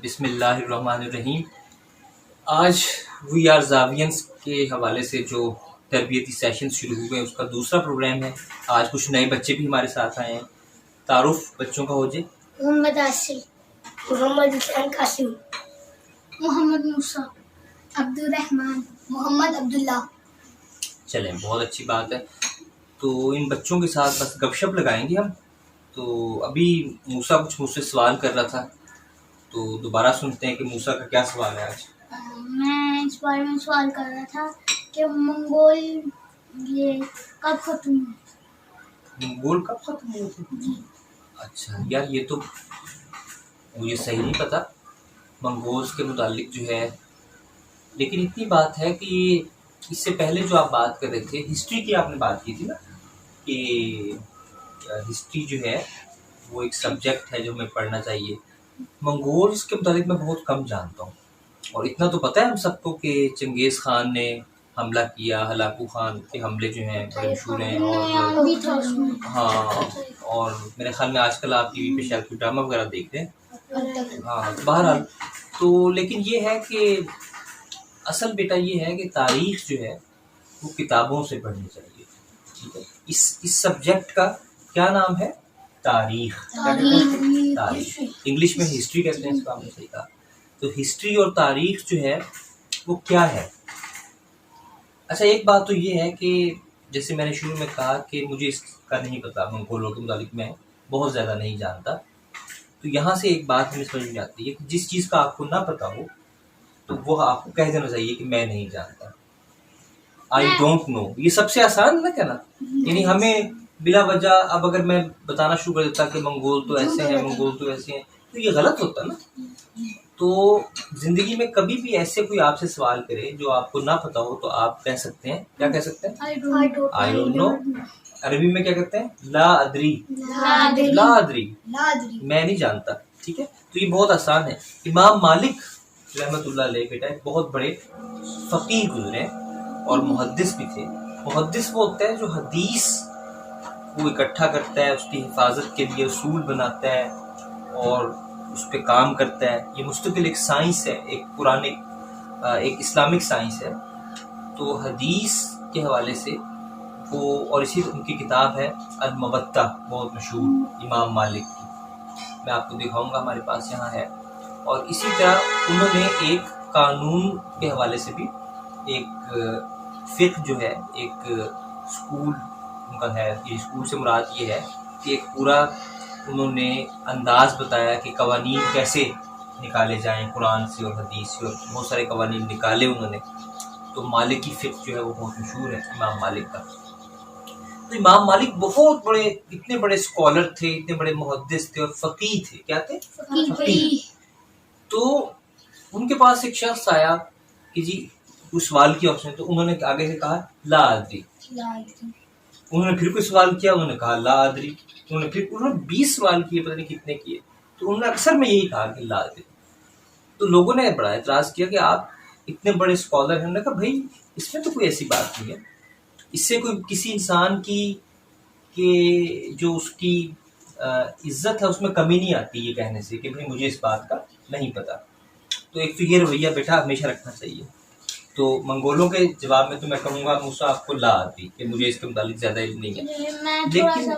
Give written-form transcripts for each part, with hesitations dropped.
بسم اللہ الرحمن الرحیم. آج وی آر زاویئنس کے حوالے سے جو تربیتی سیشن شروع ہوئے اس کا دوسرا پروگرام ہے. آج کچھ نئے بچے بھی ہمارے ساتھ آئے ہیں. تعارف بچوں کا ہو جائے. محمد عاصم, محمد حسین قاسم, محمد موسیٰ, عبد الرحمن, محمد عبداللہ. چلیں, بہت اچھی بات ہے. تو ان بچوں کے ساتھ بس گپ شپ لگائیں گے ہم. تو ابھی موسیٰ کچھ مجھ سے سوال کر رہا تھا, تو دوبارہ سنتے ہیں کہ موسیٰ کا کیا سوال ہے آج. میں اس بارے میں سوال کر رہا تھا کہ منگول یہ کب ختم ہوئے؟ منگول کب ختم ہوئے تھے؟ اچھا یار, یہ تو مجھے صحیح نہیں پتا منگولز کے متعلق جو ہے. لیکن اتنی بات ہے کہ اس سے پہلے جو آپ بات کر رہے تھے ہسٹری کی, آپ نے بات کی تھی نا کہ ہسٹری جو ہے وہ ایک سبجیکٹ ہے جو ہمیں پڑھنا چاہیے. منگولز کے متعلق میں بہت کم جانتا ہوں, اور اتنا تو پتہ ہے ہم سب کو کہ چنگیز خان نے حملہ کیا. ہلاکو خان کے حملے جو ہیں بڑے مشہور ہیں. اور ہاں, اور میرے خیال میں آج کل آپ ٹی وی پہ شاید کوئی ڈرامہ وغیرہ دیکھتے ہیں. ہاں بہرحال تو لیکن یہ ہے کہ اصل بیٹا یہ ہے کہ تاریخ جو ہے وہ کتابوں سے پڑھنی چاہیے. ٹھیک ہے, اس سبجیکٹ کا کیا نام ہے؟ تاریخ. تاریخ انگلش میں ہسٹری کہتے ہیں, اس کا آپ نے صحیح کہا. تو ہسٹری اور تاریخ جو ہے وہ کیا ہے؟ اچھا, ایک بات تو یہ ہے کہ جیسے میں نے شروع میں کہا کہ مجھے اس کا نہیں پتا, منگولوں کے متعلق میں بہت زیادہ نہیں جانتا. تو یہاں سے ایک بات ہمیں سمجھ میں آتی ہے کہ جس چیز کا آپ کو نہ پتا ہو تو وہ آپ کو کہہ دینا چاہیے کہ میں نہیں جانتا, آئی ڈونٹ نو. یہ سب سے آسان ہے نا کہنا. یعنی ہمیں بلا وجہ اب اگر میں بتانا شروع کر دیتا کہ منگول تو ایسے ہیں, منگول تو ایسے ہیں, تو یہ غلط ہوتا نا. تو زندگی میں کبھی بھی ایسے کوئی آپ سے سوال کرے جو آپ کو نہ پتا ہو تو آپ کہہ سکتے ہیں, کیا کہہ سکتے ہیں؟ I don't know. عربی میں کیا کہتے ہیں؟ لا ادری. لا ادری, میں نہیں جانتا. ٹھیک ہے, تو یہ بہت آسان ہے. امام مالک رحمۃ اللہ علیہ بیٹا ایک بہت بڑے فقیہ گزرے اور محدث بھی تھے. محدث وہ ہوتا ہے جو حدیث وہ اکٹھا کرتا ہے, اس کی حفاظت کے لیے اصول بناتا ہے اور اس پہ کام کرتا ہے. یہ مستقل ایک سائنس ہے, ایک پرانی ایک اسلامک سائنس ہے. تو حدیث کے حوالے سے وہ, اور اسی ان کی کتاب ہے الموطا, بہت مشہور امام مالک کی. میں آپ کو دکھاؤں گا, ہمارے پاس یہاں ہے. اور اسی طرح انہوں نے ایک قانون کے حوالے سے بھی ایک فقہ جو ہے ایک اسکول ان کا ہے. یہ اسکول سے مراد یہ ہے کہ ایک پورا انہوں نے انداز بتایا کہ قوانین کیسے نکالے جائیں قرآن سے اور حدیث سے, اور بہت سارے قوانین نکالے انہوں نے. تو مالکی فقہ جو ہے وہ بہت مشہور ہے امام مالک کا. تو امام مالک بہت بڑے, اتنے بڑے اسکالر تھے, اتنے بڑے محدث تھے اور فقیہ تھے. کیا تھے؟ فقیہ. تو ان کے پاس ایک شخص آیا کہ جی کوئی سوال کیا اس نے, تو انہوں نے آگے سے کہا لا ادری. انہوں نے پھر کوئی سوال کیا, انہوں نے کہا لا ادری. انہوں نے 20 سوال کیے, پتہ نہیں کتنے کیے. تو انہوں نے اکثر میں یہی کہا کہ لا ادری. تو لوگوں نے بڑا اعتراض کیا کہ آپ اتنے بڑے اسکالر ہیں. انہوں نے کہا بھائی اس میں تو کوئی ایسی بات نہیں ہے, اس سے کوئی کسی انسان کی کہ جو اس کی عزت ہے اس میں کمی نہیں آتی یہ کہنے سے کہ بھائی مجھے اس بات کا نہیں پتا. تو ایک تو یہ رویہ بیٹا ہمیشہ رکھنا چاہیے. تو منگولوں کے جواب میں تو میں کہوں گا موسیٰ آپ کو لا آتی کہ مجھے اس کے متعلق زیادہ علم نہیں ہے. لیکن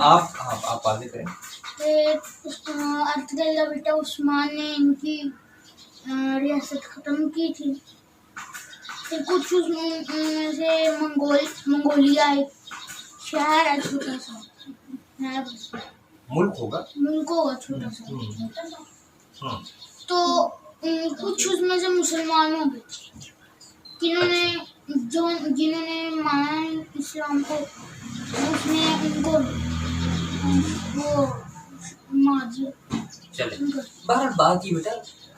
آپ آگے کریں. بیٹا عثمان نے ان کی ریاست ختم کی تھی. کچھ اس میں سے منگولیا ایک شہر ہے چھوٹا سا, ملک ہوگا چھوٹا سا. تو کچھ اس میں سے مسلمان ہو گئے جنہوں نے مانا اسلام کو, اس نے ان کو وہ مار دیا. چلے بہرحال بات یہ بیٹا,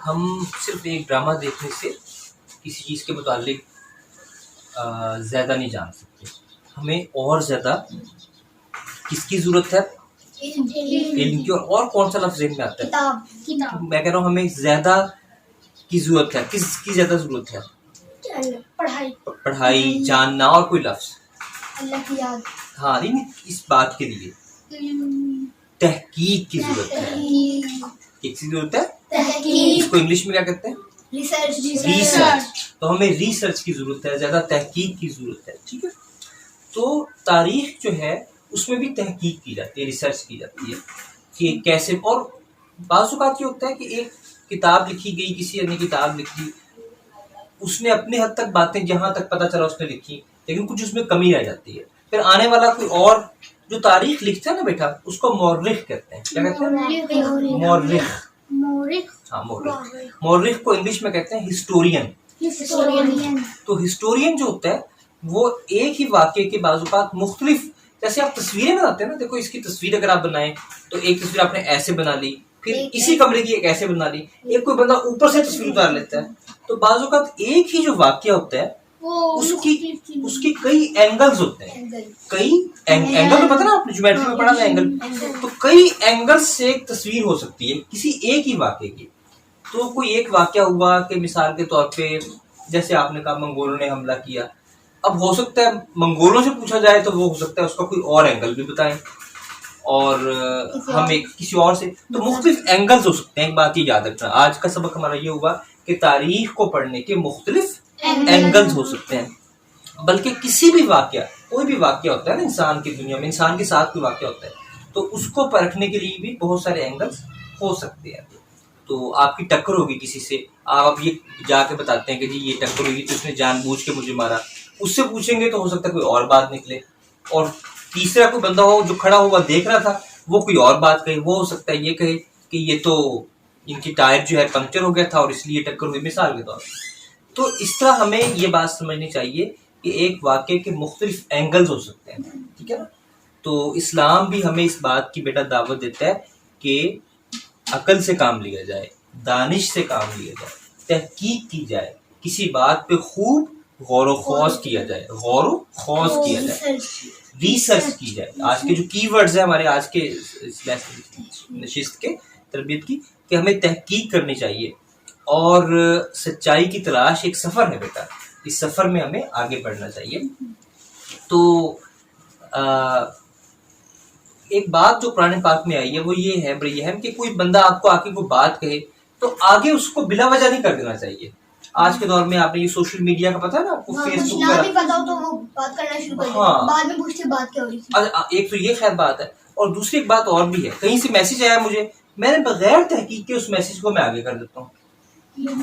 ہم صرف ایک ڈرامہ دیکھنے سے کسی چیز کے متعلق زیادہ نہیں جان سکتے. ہمیں اور زیادہ کس کی ضرورت ہے؟ علم کی. اور کون سا لفظ ذہن میں آتا ہے؟ کتاب. میں کہہ رہا ہوں ہمیں زیادہ کی ضرورت ہے. کس کی زیادہ ضرورت ہے؟ پڑھائی, جاننا. اور کوئی لفظ؟ اللہ کی یاد. ہاں, اس بات کے لیے تحقیق کی ضرورت ہے. کس کی ضرورت ہے؟ تحقیق، اس کو انگلش میں کیا کہتے ہیں؟ ریسرچ. تو ہمیں ریسرچ کی ضرورت ہے, زیادہ تحقیق کی ضرورت ہے. ٹھیک ہے. تو تاریخ جو ہے اس میں بھی تحقیق کی جاتی ہے, ریسرچ کی جاتی ہے کہ کیسے. اور بعض اوقات یہ ہوتا ہے کہ ایک کتاب لکھی گئی, کسی نے کتاب لکھی, اس نے اپنے حد تک باتیں جہاں تک پتہ چلا اس نے لکھی, لیکن کچھ اس میں کمی رہ جاتی ہے. پھر آنے والا کوئی اور جو تاریخ لکھتا ہے نا بیٹا, اس کو مورخ کہتے ہیں. کیا کہتے ہیں؟ مورخ. ہاں مورخ. مورخ کو انگلش میں کہتے ہیں ہسٹورین. تو ہسٹورین جو ہوتا ہے وہ ایک ہی واقعے کے بعض اوقات مختلف, جیسے آپ تصویریں بناتے ہیں نا, دیکھو اس کی تصویر اگر آپ بنائیں تو ایک تصویر آپ نے ایسے بنا لی, پھر اسی کمرے کی ایک ایسے بنا لی, ایک کوئی بندہ اوپر سے تصویر اتار لیتا ہے. تو بعض اوقات ایک ہی جو واقعہ ہوتا ہے اس کی کئی اینگلز ہوتے ہیں. کئی اینگل تو پتہ نا آپ نے جیومیٹری میں پڑھا تھا اینگل. تو کئی اینگل سے ایک تصویر ہو سکتی ہے کسی ایک ہی واقعے کی. تو کوئی ایک واقعہ ہوا کہ مثال کے طور پہ جیسے آپ نے کہا منگولوں نے حملہ کیا, اب ہو سکتا ہے منگولوں سے پوچھا جائے تو وہ ہو سکتا ہے اس کا کوئی اور اینگل بھی بتائیں, اور ہم ایک کسی اور سے, تو مختلف اینگلز ہو سکتے ہیں. ایک بات یہ یاد رکھنا, آج کا سبق ہمارا یہ ہوا کہ تاریخ کو پڑھنے کے مختلف اینگلز ہو سکتے ہیں. بلکہ کسی بھی واقعہ, کوئی بھی واقعہ ہوتا ہے نا انسان کی دنیا میں, انسان کے ساتھ کوئی واقعہ ہوتا ہے تو اس کو پرکھنے کے لیے بھی بہت سارے اینگلز ہو سکتے ہیں. تو آپ کی ٹکر ہوگی کسی سے, آپ اب یہ جا کے بتاتے ہیں کہ جی یہ ٹکر ہوئی تو اس نے جان بوجھ کے مجھے مارا, اس سے پوچھیں گے تو ہو سکتا ہے کوئی اور بات نکلے. اور تیسرا کوئی بندہ ہو جو کھڑا ہوا دیکھ رہا تھا, وہ کوئی اور بات کہے, وہ ہو سکتا ہے یہ کہے کہ یہ تو ان کی ٹائر جو ہے پنکچر ہو گیا تھا اور اس لیے ٹکر ہوئی, مثال کے طور پر. تو اس طرح ہمیں یہ بات سمجھنی چاہیے کہ ایک واقعے کے مختلف اینگلز ہو سکتے ہیں. ٹھیک ہے نا. تو اسلام بھی ہمیں اس بات کی بیٹا دعوت دیتا ہے کہ عقل سے کام لیا جائے, دانش سے کام لیا جائے, تحقیق کی جائے, کسی بات پہ خوب غور و خوض کیا جائے, غور و خوض کیا جائے, ریسرچ کی جائے. آج کے جو کی ورڈز ہیں ہمارے آج کے نشست کے تربیت کی, کہ ہمیں تحقیق کرنی چاہیے, اور سچائی کی تلاش ایک سفر ہے بیٹا, اس سفر میں ہمیں آگے بڑھنا چاہیے. تو ایک بات جو قرآن پاک میں آئی ہے وہ یہ ہے بڑی اہم, کہ کوئی بندہ آپ کو آ کے کوئی بات کہے تو آگے اس کو بلا وجہ نہیں کر دینا چاہیے. آج کے دور میں آپ نے یہ سوشل میڈیا کا پتہ ہے نا آپ کو, فیس بک ایک تو یہ خیر بات ہے, اور دوسری ایک بات اور بھی ہے, کہیں سے میسج آیا مجھے, میں نے بغیر تحقیق کے اس میسج کو میں آگے کر دیتا ہوں,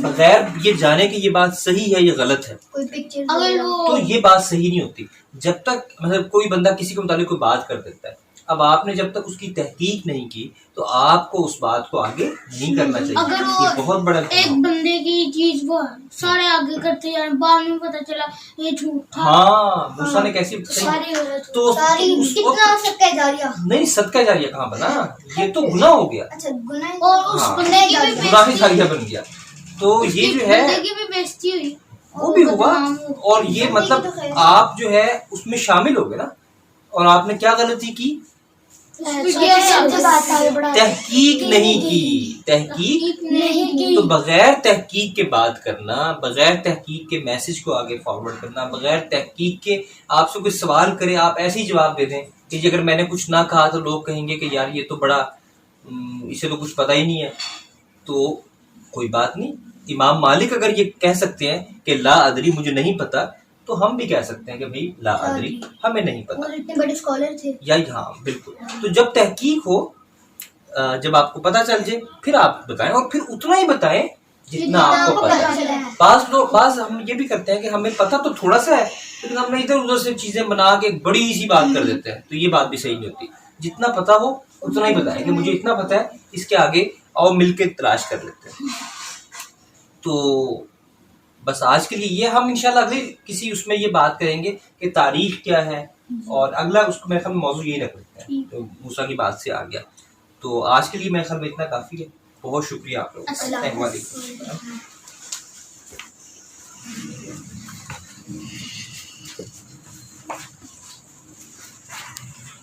بغیر یہ جانے کہ یہ بات صحیح ہے یہ غلط ہے. تو یہ بات صحیح نہیں ہوتی جب تک مطلب کوئی بندہ کسی کے متعلق کوئی بات کر دیتا ہے, اب آپ نے جب تک اس کی تحقیق نہیں کی تو آپ کو اس بات کو آگے نہیں کرنا چاہیے. اگر یہ بہت بڑا ایک بندے کی چیز وہ سارے آگے کرتے ہیں, بعد میں پتہ چلا یہ جھوٹ تھا. ہاں موسیٰ نے کیسی تو نہیں, صدقہ جاریہ کہاں بنا, یہ تو گناہ ہو گیا, اور اس بندے کی بھی گناہ جاریہ بن گیا. تو یہ جو ہے بندے کی بھی بےزتی ہوئی, وہ بھی ہوا, اور یہ مطلب آپ جو ہے اس میں شامل ہو گئے نا, اور آپ نے کیا غلطی کی, تحقیق نہیں کی. تحقیق تو بغیر تحقیق کے بات کرنا, بغیر تحقیق کے میسج کو آگے فارورڈ کرنا, بغیر تحقیق کے آپ سے کوئی سوال کرے آپ ایسے ہی جواب دے دیں کہ اگر میں نے کچھ نہ کہا تو لوگ کہیں گے کہ یار یہ تو بڑا, اسے تو کچھ پتہ ہی نہیں ہے. تو کوئی بات نہیں, امام مالک اگر یہ کہہ سکتے ہیں کہ لا ادری مجھے نہیں پتا, تو ہم بھی کہہ سکتے ہیں کہ بھئی لا ادری ہمیں نہیں پتا. اور اتنے بڑے اسکالر تھے. یا ہاں بالکل. تو جب تحقیق ہو, جب آپ کو پتہ چل جائے پھر آپ بتائیں, اور پھر اتنا ہی بتائیں جتنا آپ کو پتہ ہے. بعض ہم یہ بھی کرتے ہیں کہ ہمیں پتہ تو تھوڑا سا ہے لیکن ہم نے ادھر ادھر سے چیزیں بنا کے ایک بڑی سی بات کر دیتے ہیں, تو یہ بات بھی صحیح نہیں ہوتی. جتنا پتہ ہو اتنا ہی بتائیں کہ مجھے اتنا پتہ ہے, اس کے آگے آؤ مل کے تلاش کر لیتے ہیں. تو بس آج کے لیے یہ, ہم انشاءاللہ اگلے کسی اس میں یہ بات کریں گے کہ تاریخ کیا ہے, اور اگلا اس کو میرے خیال میں موضوع یہی رکھ لیتے ہیں جو موسیٰ کی بات سے آ گیا. تو آج کے لیے میرے خیال میں اتنا کافی ہے. بہت شکریہ آپ لوگوں کا. السلام علیکم.